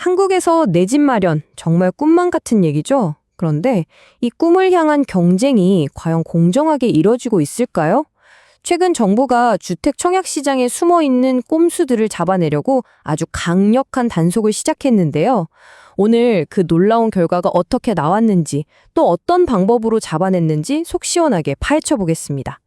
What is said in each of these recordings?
한국에서 내 집 마련, 정말 꿈만 같은 얘기죠? 그런데 이 꿈을 향한 경쟁이 과연 공정하게 이뤄지고 있을까요? 최근 정부가 주택 청약 시장에 숨어 있는 꼼수들을 잡아내려고 아주 강력한 단속을 시작했는데요. 오늘 그 놀라운 결과가 어떻게 나왔는지, 또 어떤 방법으로 잡아냈는지 속 시원하게 파헤쳐 보겠습니다.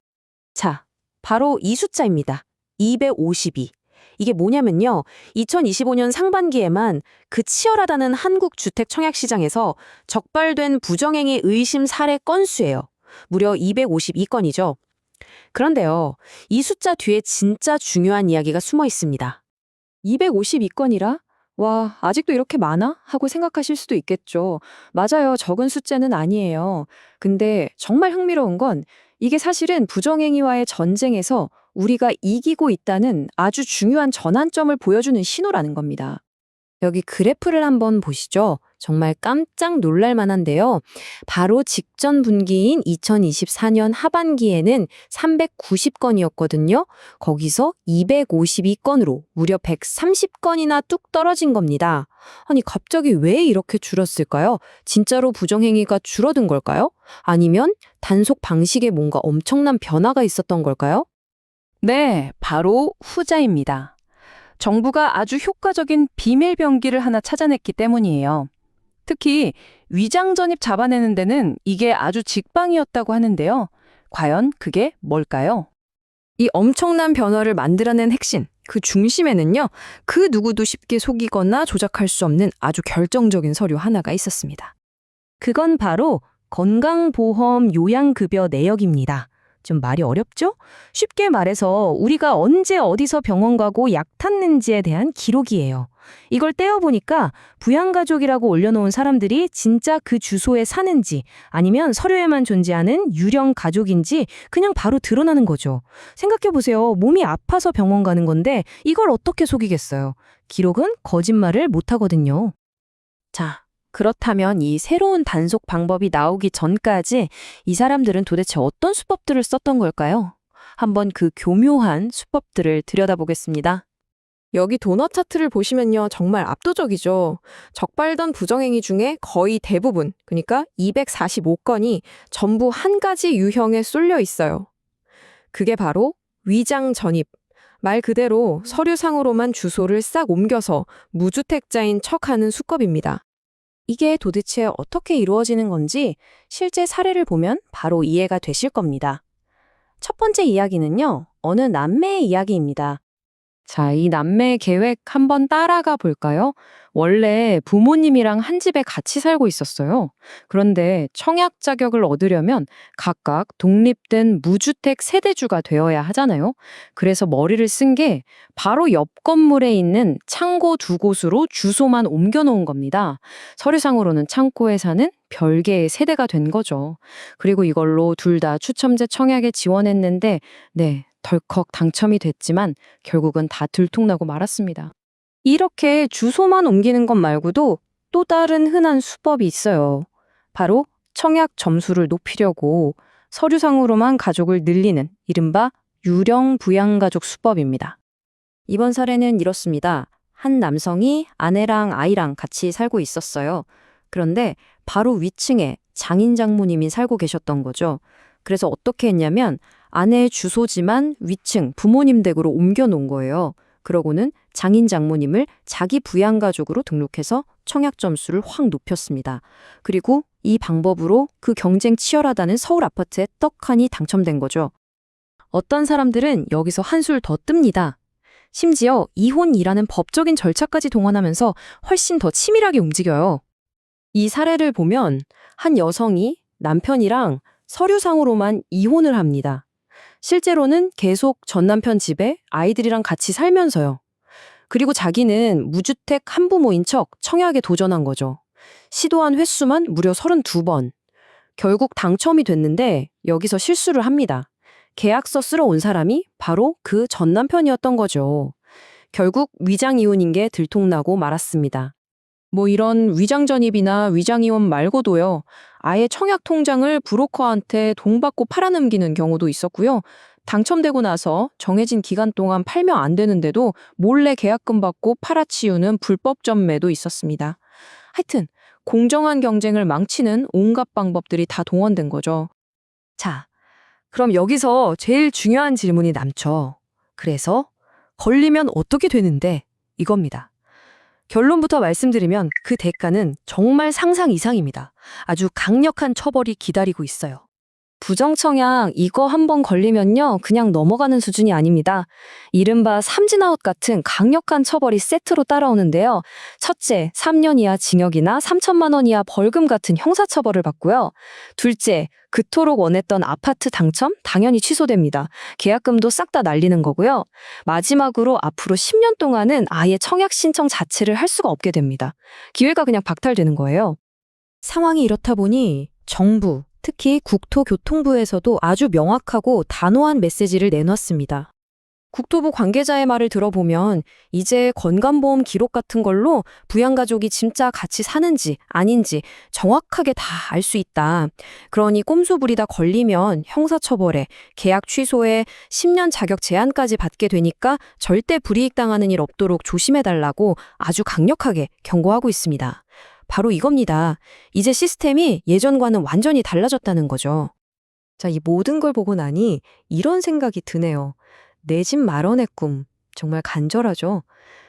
자, 바로 이 숫자입니다. 252. 이게 뭐냐면요. 2025년 상반기에만 그 치열하다는 한국 주택 청약 시장에서 적발된 부정행위 의심 사례 건수예요. 무려 252건이죠. 그런데요, 이 숫자 뒤에 진짜 중요한 이야기가 숨어 있습니다. 252건이라? 와, 아직도 이렇게 많아? 하고 생각하실 수도 있겠죠. 맞아요. 적은 숫자는 아니에요. 근데 정말 흥미로운 건 이게 사실은 부정행위와의 전쟁에서 우리가 이기고 있다는 아주 중요한 전환점을 보여주는 신호라는 겁니다. 여기 그래프를 한번 보시죠. 정말 깜짝 놀랄 만한데요. 바로 직전 분기인 2024년 하반기에는 390건이었거든요. 거기서 252건으로 무려 130건이나 뚝 떨어진 겁니다. 아니, 갑자기 왜 이렇게 줄었을까요? 진짜로 부정행위가 줄어든 걸까요? 아니면 단속 방식에 뭔가 엄청난 변화가 있었던 걸까요? 네, 바로 후자입니다. 정부가 아주 효과적인 비밀 병기를 하나 찾아냈기 때문이에요. 특히 위장 전입 잡아내는 데는 이게 아주 직방이었다고 하는데요. 과연 그게 뭘까요? 이 엄청난 변화를 만들어낸 핵심, 그 중심에는요, 그 누구도 쉽게 속이거나 조작할 수 없는 아주 결정적인 서류 하나가 있었습니다. 그건 바로 건강보험 요양급여 내역입니다. 좀 말이 어렵죠? 쉽게 말해서 우리가 언제 어디서 병원 가고 약 탔는지에 대한 기록이에요. 이걸 떼어보니까 부양가족이라고 올려놓은 사람들이 진짜 그 주소에 사는지 아니면 서류에만 존재하는 유령 가족인지 그냥 바로 드러나는 거죠. 생각해보세요. 몸이 아파서 병원 가는 건데 이걸 어떻게 속이겠어요? 기록은 거짓말을 못하거든요. 자, 그렇다면 이 새로운 단속 방법이 나오기 전까지 이 사람들은 도대체 어떤 수법들을 썼던 걸까요? 한번 그 교묘한 수법들을 들여다보겠습니다. 여기 도넛 차트를 보시면요. 정말 압도적이죠. 적발된 부정행위 중에 거의 대부분, 그러니까 245건이 전부 한 가지 유형에 쏠려 있어요. 그게 바로 위장 전입. 말 그대로 서류상으로만 주소를 싹 옮겨서 무주택자인 척하는 수법입니다. 이게 도대체 어떻게 이루어지는 건지 실제 사례를 보면 바로 이해가 되실 겁니다. 첫 번째 이야기는요, 어느 남매의 이야기입니다. 자, 이 남매 계획 한번 따라가 볼까요? 원래 부모님이랑 한 집에 같이 살고 있었어요. 그런데 청약 자격을 얻으려면 각각 독립된 무주택 세대주가 되어야 하잖아요. 그래서 머리를 쓴 게 바로 옆 건물에 있는 창고 두 곳으로 주소만 옮겨 놓은 겁니다. 서류상으로는 창고에 사는 별개의 세대가 된 거죠. 그리고 이걸로 둘 다 추첨제 청약에 지원했는데, 네, 덜컥 당첨이 됐지만 결국은 다 들통나고 말았습니다. 이렇게 주소만 옮기는 것 말고도 또 다른 흔한 수법이 있어요. 바로 청약 점수를 높이려고 서류상으로만 가족을 늘리는 이른바 유령 부양가족 수법입니다. 이번 사례는 이렇습니다. 한 남성이 아내랑 아이랑 같이 살고 있었어요. 그런데 바로 위층에 장인 장모님이 살고 계셨던 거죠. 그래서 어떻게 했냐면 아내의 주소지만 위층 부모님 댁으로 옮겨 놓은 거예요. 그러고는 장인 장모님을 자기 부양가족으로 등록해서 청약 점수를 확 높였습니다. 그리고 이 방법으로 그 경쟁 치열하다는 서울 아파트에 떡하니 당첨된 거죠. 어떤 사람들은 여기서 한술 더 뜹니다. 심지어 이혼이라는 법적인 절차까지 동원하면서 훨씬 더 치밀하게 움직여요. 이 사례를 보면 한 여성이 남편이랑 서류상으로만 이혼을 합니다. 실제로는 계속 전 남편 집에 아이들이랑 같이 살면서요. 그리고 자기는 무주택 한부모인 척 청약에 도전한 거죠. 시도한 횟수만 무려 32번. 결국 당첨이 됐는데 여기서 실수를 합니다. 계약서 쓰러 온 사람이 바로 그 전 남편이었던 거죠. 결국 위장 이혼인 게 들통나고 말았습니다. 뭐 이런 위장 전입이나 위장 이혼 말고도요. 아예 청약 통장을 브로커한테 돈 받고 팔아넘기는 경우도 있었고요. 당첨되고 나서 정해진 기간 동안 팔면 안 되는데도 몰래 계약금 받고 팔아치우는 불법 전매도 있었습니다. 하여튼 공정한 경쟁을 망치는 온갖 방법들이 다 동원된 거죠. 자, 그럼 여기서 제일 중요한 질문이 남죠. 그래서 걸리면 어떻게 되는데 이겁니다. 결론부터 말씀드리면 그 대가는 정말 상상 이상입니다. 아주 강력한 처벌이 기다리고 있어요. 부정청약 이거 한번 걸리면요, 그냥 넘어가는 수준이 아닙니다. 이른바 삼진아웃 같은 강력한 처벌이 세트로 따라오는데요. 첫째, 3년 이하 징역이나 3천만 원 이하 벌금 같은 형사처벌을 받고요. 둘째, 그토록 원했던 아파트 당첨? 당연히 취소됩니다. 계약금도 싹 다 날리는 거고요. 마지막으로 앞으로 10년 동안은 아예 청약 신청 자체를 할 수가 없게 됩니다. 기회가 그냥 박탈되는 거예요. 상황이 이렇다 보니 정부, 특히 국토교통부에서도 아주 명확하고 단호한 메시지를 내놨습니다. 국토부 관계자의 말을 들어보면 이제 건강보험 기록 같은 걸로 부양가족이 진짜 같이 사는지 아닌지 정확하게 다 알 수 있다. 그러니 꼼수 부리다 걸리면 형사처벌에 계약 취소에 10년 자격 제한까지 받게 되니까 절대 불이익 당하는 일 없도록 조심해달라고 아주 강력하게 경고하고 있습니다. 바로 이겁니다. 이제 시스템이 예전과는 완전히 달라졌다는 거죠. 자, 이 모든 걸 보고 나니 이런 생각이 드네요. 내 집 마련의 꿈, 정말 간절하죠.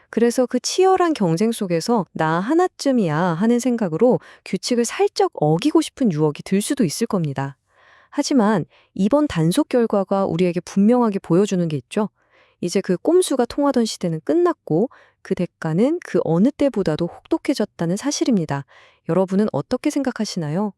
그래서 그 치열한 경쟁 속에서 나 하나쯤이야 하는 생각으로 규칙을 살짝 어기고 싶은 유혹이 들 수도 있을 겁니다. 하지만 이번 단속 결과가 우리에게 분명하게 보여주는 게 있죠. 이제 그 꼼수가 통하던 시대는 끝났고 그 대가는 그 어느 때보다도 혹독해졌다는 사실입니다. 여러분은 어떻게 생각하시나요?